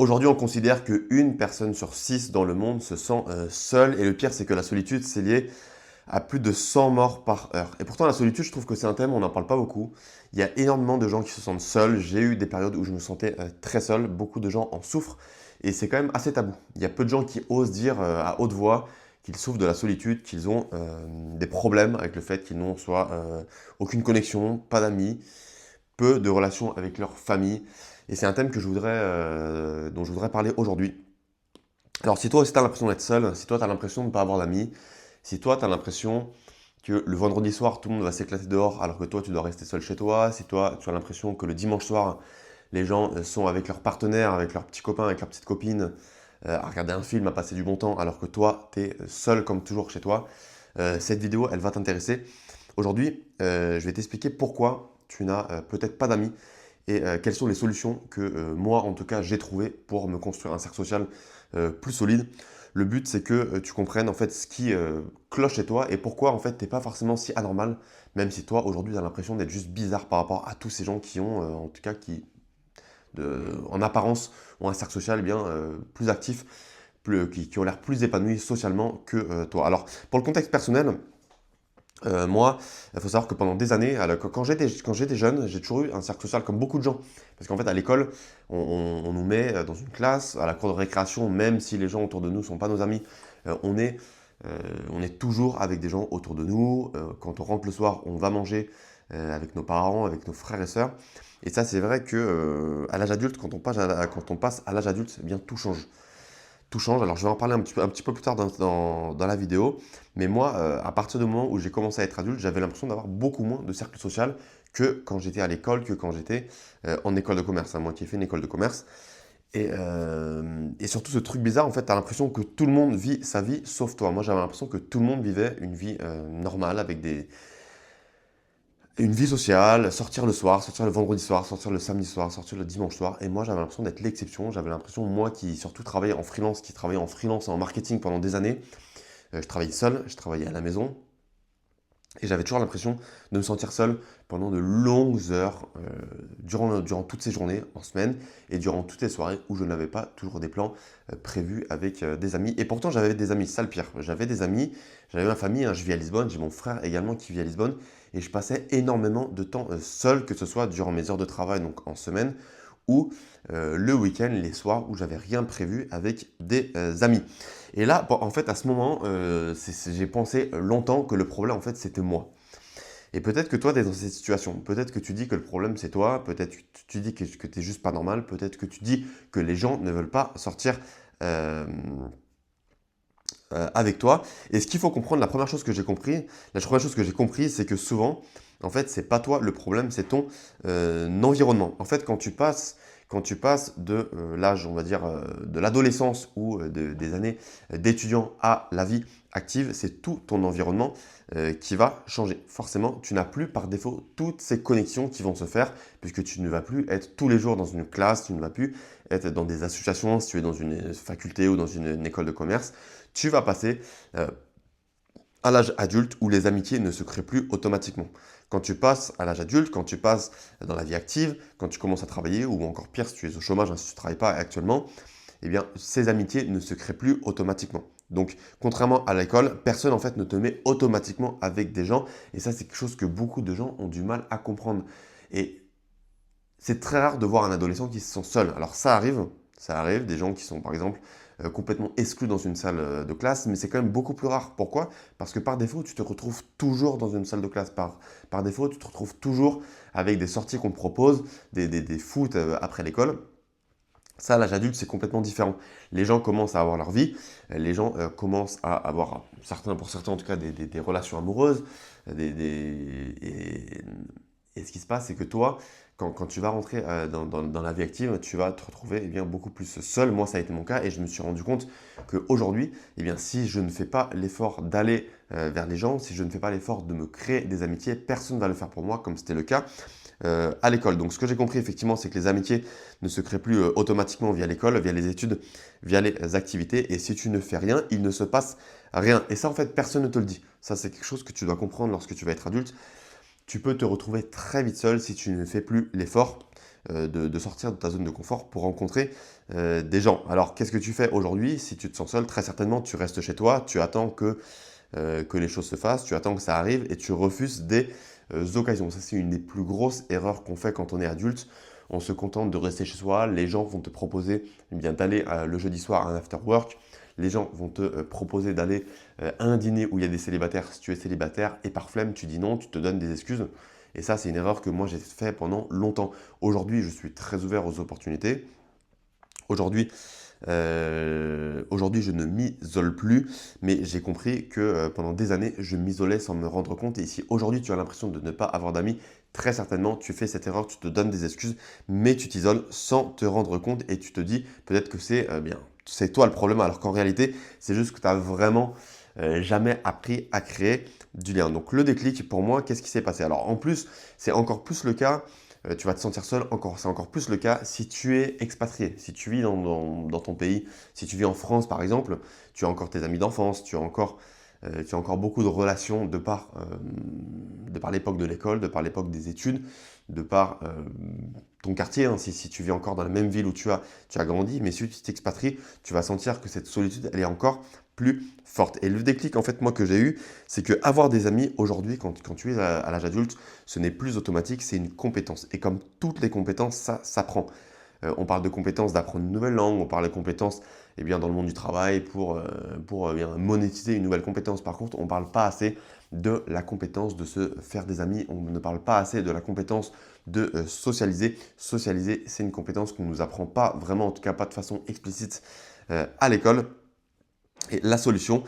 Aujourd'hui, on considère qu'une personne sur 6 dans le monde se sent seule. Et le pire, c'est que la solitude, c'est lié à plus de 100 morts par heure. Et pourtant, la solitude, je trouve que c'est un thème, on n'en parle pas beaucoup. Il y a énormément de gens qui se sentent seuls. J'ai eu des périodes où je me sentais très seul. Beaucoup de gens en souffrent. Et c'est quand même assez tabou. Il y a peu de gens qui osent dire à haute voix qu'ils souffrent de la solitude, qu'ils ont des problèmes avec le fait qu'ils n'ont soit aucune connexion, pas d'amis, peu de relations avec leur famille. Et c'est un thème dont je voudrais parler aujourd'hui. Alors si toi aussi tu as l'impression d'être seul, si toi tu as l'impression de ne pas avoir d'amis, si toi tu as l'impression que le vendredi soir tout le monde va s'éclater dehors alors que toi tu dois rester seul chez toi, si toi tu as l'impression que le dimanche soir les gens sont avec leurs partenaires, avec leurs petits copains, avec leurs petites copines, à regarder un film, à passer du bon temps alors que toi tu es seul comme toujours chez toi, cette vidéo elle va t'intéresser. Aujourd'hui je vais t'expliquer pourquoi tu n'as peut-être pas d'amis et quelles sont les solutions que moi, en tout cas, j'ai trouvées pour me construire un cercle social plus solide. Le but, c'est que tu comprennes en fait ce qui cloche chez toi et pourquoi en fait tu n'es pas forcément si anormal, même si toi aujourd'hui tu as l'impression d'être juste bizarre par rapport à tous ces gens qui ont, en tout cas, en apparence, ont un cercle social bien plus actif, qui ont l'air plus épanouis socialement que toi. Alors, pour le contexte personnel, moi, il faut savoir que pendant des années, quand j'étais jeune, j'ai toujours eu un cercle social comme beaucoup de gens. Parce qu'en fait, à l'école, on nous met dans une classe, à la cour de récréation, même si les gens autour de nous ne sont pas nos amis, euh, on est, on est toujours avec des gens autour de nous. Quand on rentre le soir, on va manger avec nos parents, avec nos frères et sœurs. Et ça, c'est vrai que à l'âge adulte, quand on passe à l'âge adulte, eh bien tout change tout change. Alors, je vais en parler un petit peu plus tard dans la vidéo. Mais moi, à partir du moment où j'ai commencé à être adulte, j'avais l'impression d'avoir beaucoup moins de cercle social que quand j'étais à l'école, que quand j'étais en école de commerce, hein, moi qui ai fait une école de commerce. Et surtout, ce truc bizarre, en fait, tu as l'impression que tout le monde vit sa vie sauf toi. Moi, j'avais l'impression que tout le monde vivait une vie normale avec une vie sociale, sortir le soir, sortir le vendredi soir, sortir le samedi soir, sortir le dimanche soir. Et moi, j'avais l'impression d'être l'exception. J'avais l'impression, moi qui surtout travaillais en freelance, qui travaillait en freelance en marketing pendant des années, je travaillais seul, je travaillais à la maison. Et j'avais toujours l'impression de me sentir seul pendant de longues heures, durant toutes ces journées, en semaine, et durant toutes les soirées où je n'avais pas toujours des plans prévus avec des amis. Et pourtant, j'avais des amis, c'est ça le pire. J'avais des amis, j'avais ma famille, hein, je vis à Lisbonne, j'ai mon frère également qui vit à Lisbonne, et je passais énormément de temps seul, que ce soit durant mes heures de travail, donc en semaine, ou le week-end, les soirs où j'avais rien prévu avec des amis. Et là, bon, en fait, à ce moment, j'ai pensé longtemps que le problème, en fait, c'était moi. Et peut-être que toi, tu es dans cette situation. Peut-être que tu dis que le problème, c'est toi. Peut-être que tu dis que tu n'es juste pas normal. Peut-être que tu dis que les gens ne veulent pas sortir euh, avec toi. Et ce qu'il faut comprendre, la première chose que j'ai compris, c'est que souvent, en fait, c'est pas toi le problème, c'est ton environnement. En fait, quand tu passes de l'âge, on va dire, de l'adolescence ou des années d'étudiant à la vie active, c'est tout ton environnement qui va changer. Forcément, tu n'as plus par défaut toutes ces connexions qui vont se faire puisque tu ne vas plus être tous les jours dans une classe, tu ne vas plus être dans des associations si tu es dans une faculté ou dans une école de commerce. Tu vas passer euh, à l'âge adulte où les amitiés ne se créent plus automatiquement. Quand tu passes à l'âge adulte, quand tu passes dans la vie active, quand tu commences à travailler, ou encore pire, si tu es au chômage, hein, si tu ne travailles pas actuellement, eh bien, ces amitiés ne se créent plus automatiquement. Donc, contrairement à l'école, personne en fait ne te met automatiquement avec des gens, et ça, c'est quelque chose que beaucoup de gens ont du mal à comprendre. Et c'est très rare de voir un adolescent qui se sent seul. Alors ça arrive, des gens qui sont par exemple complètement exclus dans une salle de classe, mais c'est quand même beaucoup plus rare. Pourquoi? Parce que par défaut, tu te retrouves toujours dans une salle de classe. Par défaut, tu te retrouves toujours avec des sorties qu'on te propose, des foot après l'école. Ça, à l'âge adulte, c'est complètement différent. Les gens commencent à avoir leur vie, les gens commencent à avoir, pour certains en tout cas, des relations amoureuses, et ce qui se passe, c'est que toi, quand tu vas rentrer dans la vie active, tu vas te retrouver beaucoup plus seul. Moi, ça a été mon cas et je me suis rendu compte qu'aujourd'hui, si je ne fais pas l'effort d'aller vers les gens, si je ne fais pas l'effort de me créer des amitiés, personne ne va le faire pour moi, comme c'était le cas à l'école. Donc, ce que j'ai compris, effectivement, c'est que les amitiés ne se créent plus automatiquement via l'école, via les études, via les activités. Et si tu ne fais rien, il ne se passe rien. Et ça, en fait, personne ne te le dit. Ça, c'est quelque chose que tu dois comprendre lorsque tu vas être adulte. Tu peux te retrouver très vite seul si tu ne fais plus l'effort de sortir de ta zone de confort pour rencontrer des gens. Alors, qu'est-ce que tu fais aujourd'hui si tu te sens seul? Très certainement, tu restes chez toi, tu attends que les choses se fassent, tu attends que ça arrive et tu refuses des occasions. Ça, c'est une des plus grosses erreurs qu'on fait quand on est adulte. On se contente de rester chez soi. Les gens vont te proposer d'aller le jeudi soir à un after work. Les gens vont te proposer d'aller à un dîner où il y a des célibataires si tu es célibataire. Et par flemme, tu dis non, tu te donnes des excuses. Et ça, c'est une erreur que moi, j'ai fait pendant longtemps. Aujourd'hui, je suis très ouvert aux opportunités. Aujourd'hui, aujourd'hui, je ne m'isole plus, mais j'ai compris que pendant des années, je m'isolais sans me rendre compte. Et si aujourd'hui, tu as l'impression de ne pas avoir d'amis, très certainement, tu fais cette erreur, tu te donnes des excuses, mais tu t'isoles sans te rendre compte et tu te dis peut-être que c'est toi le problème, alors qu'en réalité, c'est juste que tu n'as vraiment jamais appris à créer du lien. Donc le déclic, pour moi, qu'est-ce qui s'est passé? Alors en plus, c'est encore plus le cas tu vas te sentir seul, c'est encore plus le cas si tu es expatrié, si tu vis dans ton pays, si tu vis en France par exemple, tu as encore tes amis d'enfance, tu as encore beaucoup de relations de par l'époque de l'école, de par l'époque des études, de par ton quartier, hein, si tu vis encore dans la même ville où tu as grandi, mais si tu t'expatries, tu vas sentir que cette solitude, elle est encore plus forte. Et le déclic en fait moi que j'ai eu, c'est que avoir des amis aujourd'hui, quand tu es à l'âge adulte, ce n'est plus automatique, c'est une compétence. Et comme toutes les compétences, ça s'apprend. On parle de compétences d'apprendre une nouvelle langue, on parle de compétences dans le monde du travail pour monétiser une nouvelle compétence. Par contre, on ne parle pas assez de la compétence de se faire des amis, on ne parle pas assez de la compétence de socialiser. Socialiser, c'est une compétence qu'on ne nous apprend pas vraiment, en tout cas pas de façon explicite à l'école. Et la solution,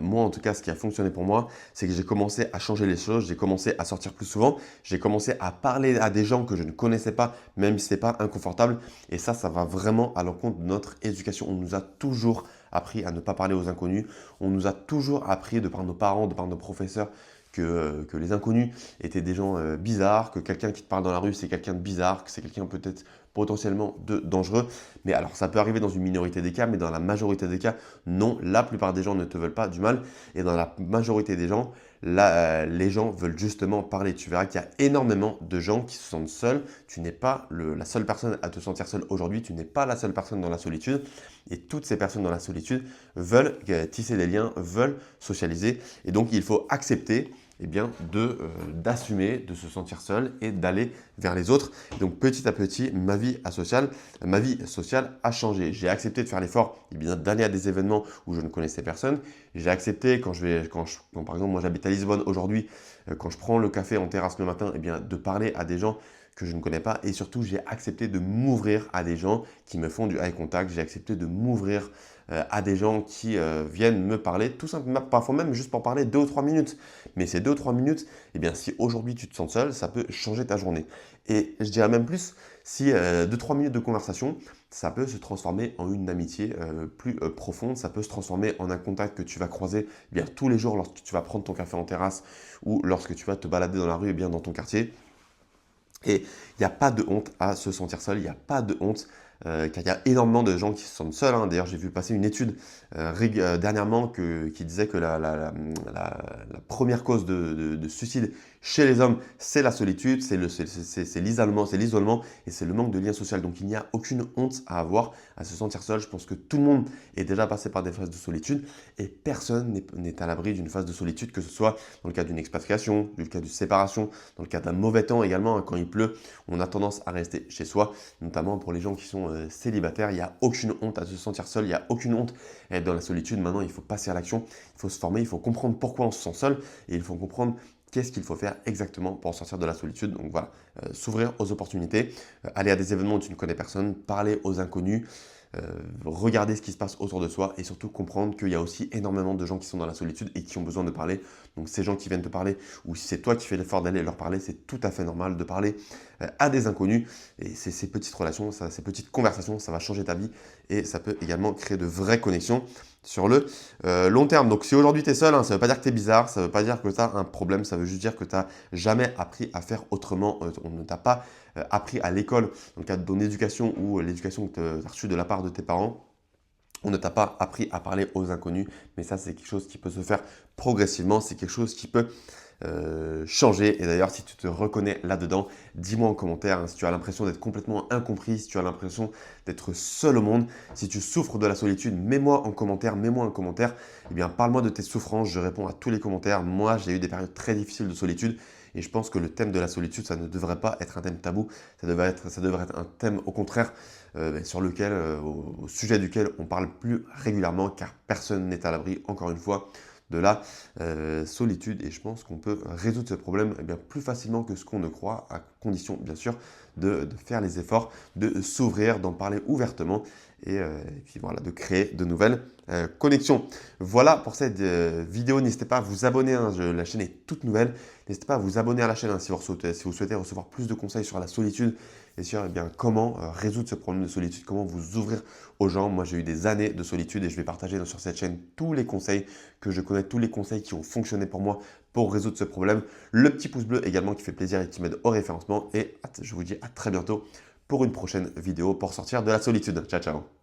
moi en tout cas, ce qui a fonctionné pour moi, c'est que j'ai commencé à changer les choses, j'ai commencé à sortir plus souvent, j'ai commencé à parler à des gens que je ne connaissais pas, même si ce n'est pas inconfortable. Et ça va vraiment à l'encontre de notre éducation. On nous a toujours appris à ne pas parler aux inconnus. On nous a toujours appris de par nos parents, de par nos professeurs, que les inconnus étaient des gens bizarres, que quelqu'un qui te parle dans la rue, c'est quelqu'un de bizarre, que c'est quelqu'un peut-être potentiellement dangereux. Mais alors, ça peut arriver dans une minorité des cas, mais dans la majorité des cas, non. La plupart des gens ne te veulent pas du mal. Et dans la majorité des gens, les gens veulent justement parler. Tu verras qu'il y a énormément de gens qui se sentent seuls. Tu n'es pas la seule personne à te sentir seul aujourd'hui. Tu n'es pas la seule personne dans la solitude. Et toutes ces personnes dans la solitude veulent tisser des liens, veulent socialiser. Et donc, il faut accepter d'assumer, de se sentir seul et d'aller vers les autres. Donc petit à petit, ma vie sociale a changé. J'ai accepté de faire l'effort d'aller à des événements où je ne connaissais personne. J'ai accepté quand par exemple moi j'habite à Lisbonne aujourd'hui, quand je prends le café en terrasse le matin, de parler à des gens que je ne connais pas et surtout j'ai accepté de m'ouvrir à des gens qui me font du eye contact. J'ai accepté de m'ouvrir à des gens qui viennent me parler, tout simplement, parfois même juste pour parler 2 ou 3 minutes. Mais ces 2 ou 3 minutes, si aujourd'hui tu te sens seul, ça peut changer ta journée. Et je dirais même plus, si 2-3 minutes de conversation, ça peut se transformer en une amitié plus profonde, ça peut se transformer en un contact que tu vas croiser tous les jours lorsque tu vas prendre ton café en terrasse ou lorsque tu vas te balader dans la rue dans ton quartier. Et il n'y a pas de honte à se sentir seul, il n'y a pas de honte, car il y a énormément de gens qui se sentent seuls, hein. D'ailleurs, j'ai vu passer une étude dernièrement qui disait que la première cause de suicide chez les hommes, c'est la solitude, c'est l'isolement et c'est le manque de lien social. Donc, il n'y a aucune honte à avoir à se sentir seul. Je pense que tout le monde est déjà passé par des phases de solitude et personne n'est à l'abri d'une phase de solitude, que ce soit dans le cas d'une expatriation, dans le cas d'une séparation, dans le cas d'un mauvais temps également, hein. Quand il pleut, on a tendance à rester chez soi, notamment pour les gens qui sont célibataires. Il n'y a aucune honte à se sentir seul, il n'y a aucune honte à être dans la solitude. Maintenant, il faut passer à l'action, il faut se former, il faut comprendre pourquoi on se sent seul et il faut comprendre qu'est-ce qu'il faut faire exactement pour sortir de la solitude. Donc voilà, s'ouvrir aux opportunités, aller à des événements où tu ne connais personne, parler aux inconnus, regarder ce qui se passe autour de soi et surtout comprendre qu'il y a aussi énormément de gens qui sont dans la solitude et qui ont besoin de parler. Donc ces gens qui viennent te parler ou si c'est toi qui fais l'effort d'aller leur parler, c'est tout à fait normal de parler à des inconnus. Et ces petites relations, ces petites conversations, ça va changer ta vie et ça peut également créer de vraies connexions sur le long terme. Donc si aujourd'hui tu es seul, hein, ça ne veut pas dire que tu es bizarre, ça ne veut pas dire que tu as un problème, ça veut juste dire que tu n'as jamais appris à faire autrement. On ne t'a pas appris à l'école, dans le cadre de ton éducation ou l'éducation que tu as reçue de la part de tes parents. On ne t'a pas appris à parler aux inconnus, mais ça c'est quelque chose qui peut se faire progressivement, c'est quelque chose qui peut changer. Et d'ailleurs, si tu te reconnais là-dedans, dis-moi en commentaire, hein, si tu as l'impression d'être complètement incompris, si tu as l'impression d'être seul au monde, si tu souffres de la solitude, mets-moi en commentaire, mets-moi un commentaire. Eh bien, parle-moi de tes souffrances, je réponds à tous les commentaires. Moi, j'ai eu des périodes très difficiles de solitude et je pense que le thème de la solitude, ça ne devrait pas être un thème tabou, ça devrait être un thème au contraire sur lequel, au sujet duquel on parle plus régulièrement car personne n'est à l'abri, encore une fois, de la solitude. Et je pense qu'on peut résoudre ce problème eh bien, plus facilement que ce qu'on ne croit, à condition bien sûr de faire les efforts, de s'ouvrir, d'en parler ouvertement et puis voilà, de créer de nouvelles connexions. Voilà pour cette vidéo. N'hésitez pas à vous abonner, hein, la chaîne est toute nouvelle. N'hésitez pas à vous abonner à la chaîne hein, si vous souhaitez recevoir plus de conseils sur la solitude et sur eh bien, comment résoudre ce problème de solitude, comment vous ouvrir aux gens. Moi, j'ai eu des années de solitude et je vais partager sur cette chaîne tous les conseils que je connais, tous les conseils qui ont fonctionné pour moi pour résoudre ce problème. Le petit pouce bleu également qui fait plaisir et qui m'aide au référencement. Et je vous dis à très bientôt pour une prochaine vidéo pour sortir de la solitude. Ciao, ciao.